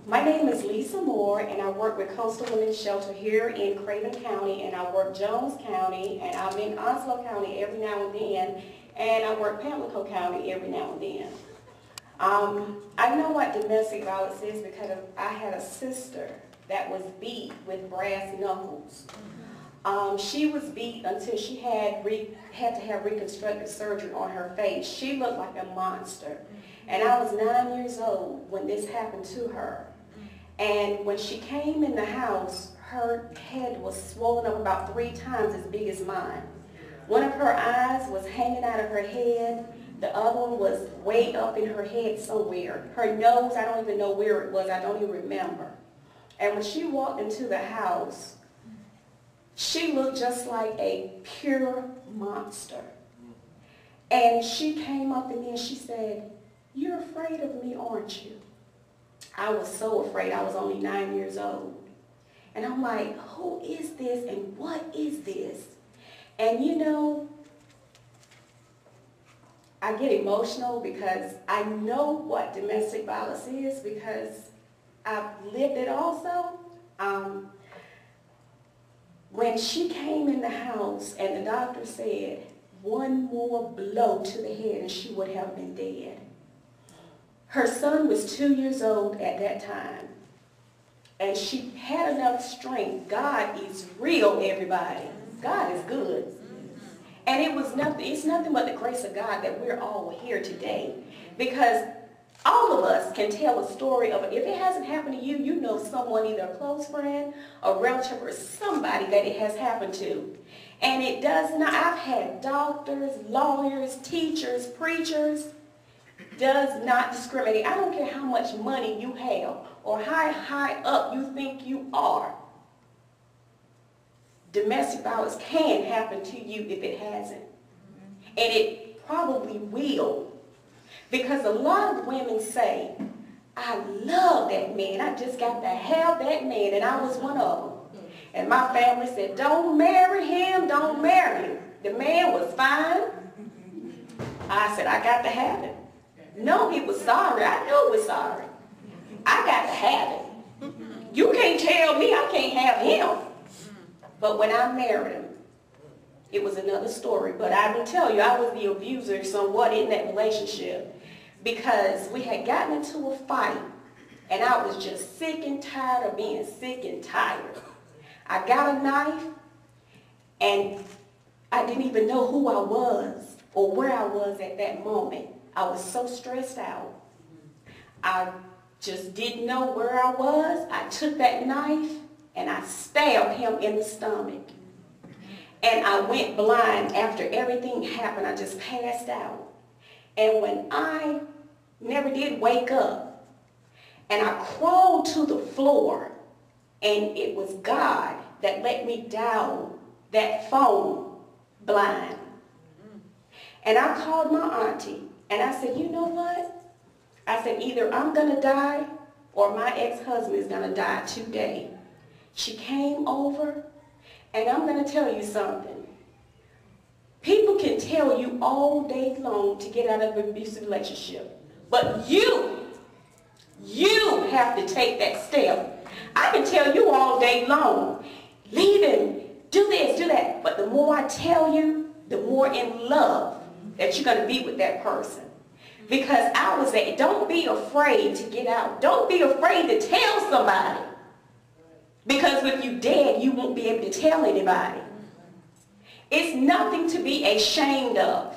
My name is Lisa Moore, and I work with Coastal Women's Shelter here in Craven County, and I work Jones County, and I'm in Onslow County every now and then, and I work Pamlico County every now and then. I know what domestic violence is because I had a sister that was beat with brass knuckles. She was beat until she had to have reconstructive surgery on her face. She looked like a monster. And I was 9 years old when this happened to her. And when she came in the house, her head was swollen up about 3 times as big as mine. One of her eyes was hanging out of her head. The other one was way up in her head somewhere. Her nose, I don't even know where it was. I don't even remember. And when she walked into the house, she looked just like a pure monster. And she came up and then she said, "You're afraid of me, aren't you?" I was so afraid. I was only 9 years old. And I'm like, who is this and what is this? And you know, I get emotional because I know what domestic violence is because I've lived it also. When she came in the house and the doctor said, one more blow to the head and she would have been dead. Her son was 2 years old at that time, and she had enough strength. God is real, everybody. God is good. And it's nothing but the grace of God that we're all here today, because all of us can tell a story of it. If it hasn't happened to you, you know someone, either a close friend, a relative, or somebody that it has happened to. And it does not, I've had doctors, lawyers, teachers, preachers, does not discriminate. I don't care how much money you have or how high up you think you are. Domestic violence can happen to you if it hasn't. And it probably will. Because a lot of women say, I love that man. I just got to have that man. And I was one of them. And my family said, don't marry him, don't marry him. The man was fine. I said, I got to have him. No, he was sorry. I knew he was sorry. I got to have him. You can't tell me I can't have him. But when I married him, it was another story. But I will tell you, I was the abuser somewhat in that relationship, because we had gotten into a fight, and I was just sick and tired of being sick and tired. I got a knife, and I didn't even know who I was or where I was at that moment. I was so stressed out. I just didn't know where I was. I took that knife and I stabbed him in the stomach. And I went blind after everything happened. I just passed out. And when I never did wake up, and I crawled to the floor, and it was God that let me down that phone blind. And I called my auntie, and I said, you know what? I said, either I'm going to die or my ex-husband is going to die today. She came over, and I'm going to tell you something. People can tell you all day long to get out of an abusive relationship, but you have to take that step. I can tell you all day long, leave him, do this, do that, but the more I tell you, the more in love that you're going to be with that person. Because I was saying, don't be afraid to get out. Don't be afraid to tell somebody. Because if you're dead, you won't be able to tell anybody. It's nothing to be ashamed of.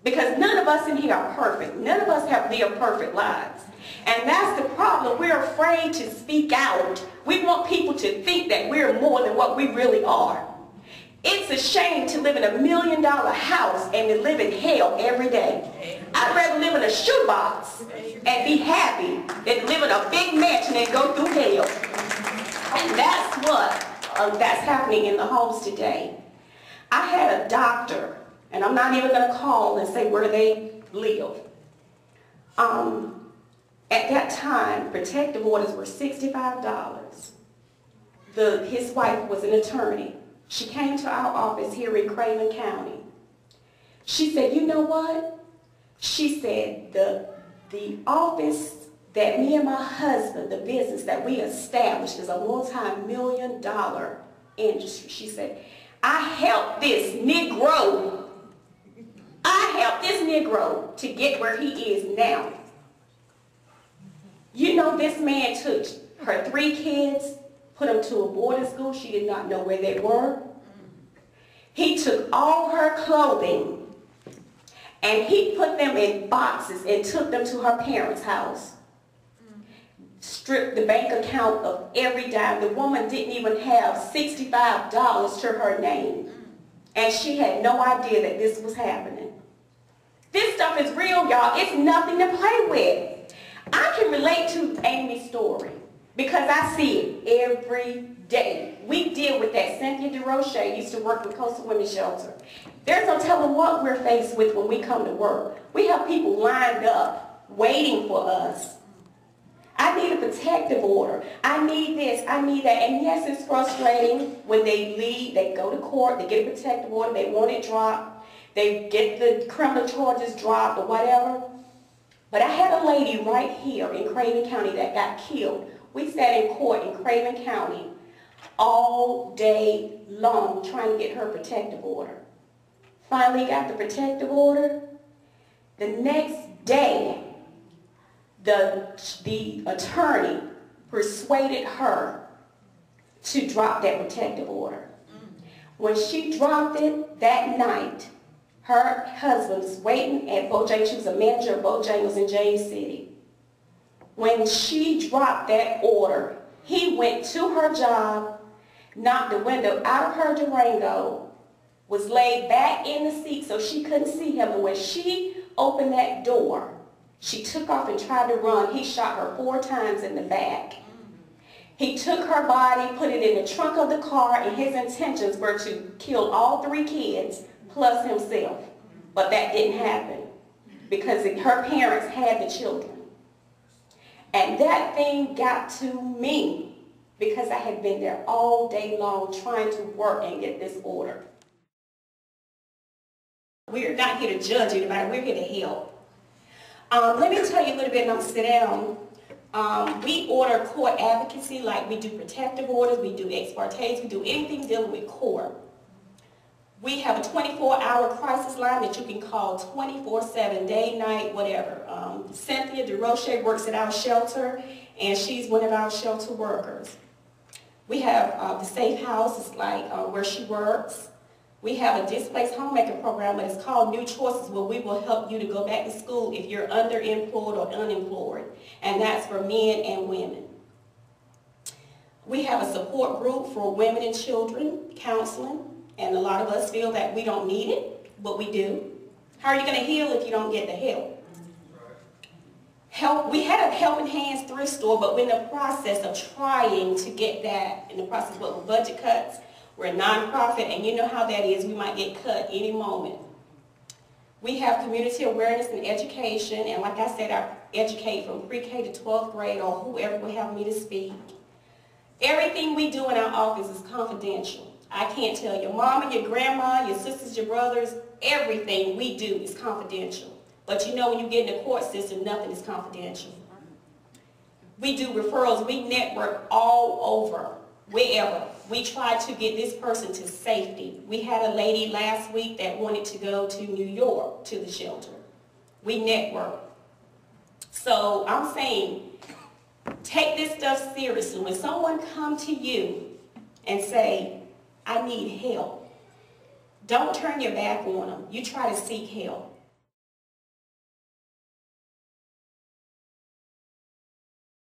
Because none of us in here are perfect. None of us have lived perfect lives. And that's the problem. We're afraid to speak out. We want people to think that we're more than what we really are. It's a shame to live in $1 million house and to live in hell every day. I'd rather live in a shoebox and be happy than live in a big mansion and go through hell. And that's what that's happening in the homes today. I had a doctor, and I'm not even going to call and say where they live. At that time, protective orders were $65. His wife was an attorney. She came to our office here in Craven County. She said, you know what? She said, the office that me and my husband, the business that we established is a multi-million-dollar industry. She said, I helped this Negro to get where he is now. You know, this man took her 3 kids, put them to a boarding school. She did not know where they were. He took all her clothing and he put them in boxes and took them to her parents' house. Stripped the bank account of every dime. The woman didn't even have $65 to her name. And she had no idea that this was happening. This stuff is real, y'all. It's nothing to play with. I can relate to Amy's story because I see it every day. We deal with that. Cynthia DeRoche used to work with Coastal Women's Shelter. There's no telling what we're faced with when we come to work. We have people lined up waiting for us. I need a protective order. I need this. I need that. And yes, it's frustrating when they leave. They go to court. They get a protective order. They want it dropped. They get the criminal charges dropped or whatever. But I had a lady right here in Craven County that got killed. We sat in court in Craven County all day long trying to get her protective order. Finally got the protective order. The next day, the attorney persuaded her to drop that protective order. When she dropped it that night, her husband was waiting at Bojangles. She was a manager of Bojangles in James City. When she dropped that order, he went to her job, knocked the window out of her Durango, was laid back in the seat so she couldn't see him. And when she opened that door, she took off and tried to run. He shot her 4 times in the back. He took her body, put it in the trunk of the car, and his intentions were to kill all 3 kids plus himself. But that didn't happen because her parents had the children. And that thing got to me because I had been there all day long trying to work and get this order. We're not here to judge anybody. We're here to help. Let me tell you a little bit, and I'm going to sit down. We order court advocacy, like we do protective orders, we do ex partes, we do anything dealing with court. We have a 24-hour crisis line that you can call 24/7, day, night, whatever. Cynthia DeRoche works at our shelter, and she's one of our shelter workers. We have the Safe House, it's like where she works. We have a displaced homemaker program, but it's called New Choices, where we will help you to go back to school if you're underemployed or unemployed, and that's for men and women. We have a support group for women and children, counseling, and a lot of us feel that we don't need it, but we do. How are you going to heal if you don't get the help? We had a Helping Hands thrift store, but we're in the process of trying to get that, in the process of budget cuts. We're a nonprofit, and you know how that is. We might get cut any moment. We have community awareness and education, and like I said, I educate from pre-K to 12th grade or whoever will have me to speak. Everything we do in our office is confidential. I can't tell your mama, your grandma, your sisters, your brothers, everything we do is confidential. But you know when you get in the court system, nothing is confidential. We do referrals. We network all over, wherever. We try to get this person to safety. We had a lady last week that wanted to go to New York to the shelter. We network. So I'm saying, take this stuff seriously. When someone comes to you and say, I need help, don't turn your back on them. You try to seek help.